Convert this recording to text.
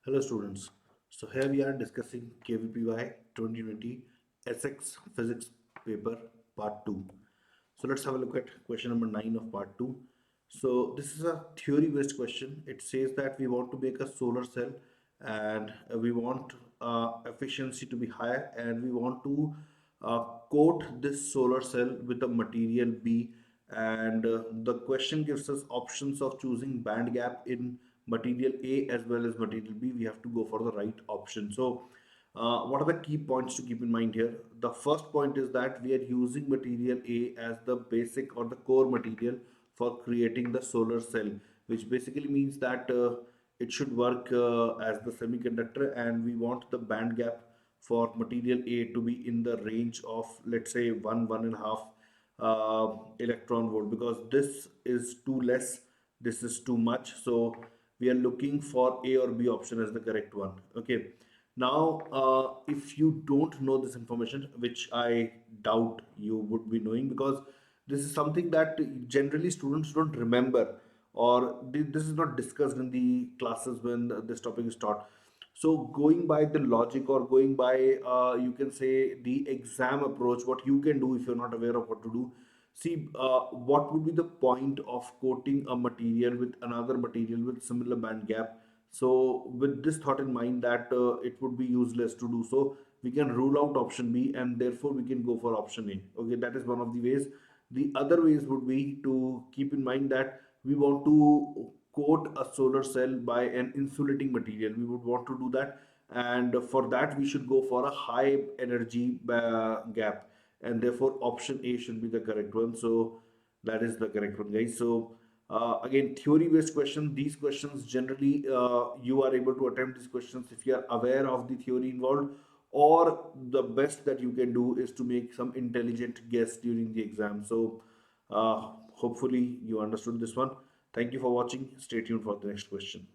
Hello students. So here we are discussing KVPY 2020 SX Physics paper part 2. So let's have a look at question number 9 of part 2. So this is a theory based question. It says that we want to make a solar cell and we want efficiency to be higher and we want to coat this solar cell with a material B, and the question gives us options of choosing band gap in material A as well as material B. We have to go for the right option. So what are the key points to keep in mind here? The first point is that we are using material A as the basic or the core material for creating the solar cell, which basically means that it should work as the semiconductor, and we want the band gap for material A to be in the range of, let's say, one and a half electron volt, because this is too less, this is too much. So we are looking for A or B option as the correct one. Okay. Now, if you don't know this information, which I doubt you would be knowing, because this is something that generally students don't remember, or this is not discussed in the classes when this topic is taught. So going by the logic, or going by you can say the exam approach, what you can do if you're not aware of what to do, see what would be the point of coating a material with another material with similar band gap. So with this thought in mind that it would be useless to do so, we can rule out option B and therefore we can go for option A. Okay, that is one of the ways. The other ways would be to keep in mind that we want to coat a solar cell by an insulating material. We would want to do that, and for that we should go for a high energy gap, and therefore option A should be the correct one. So that is the correct one, guys. So again, theory based question. These questions generally you are able to attempt these questions if you are aware of the theory involved, or the best that you can do is to make some intelligent guess during the exam. So hopefully you understood this one. Thank you for watching. Stay tuned for the next question.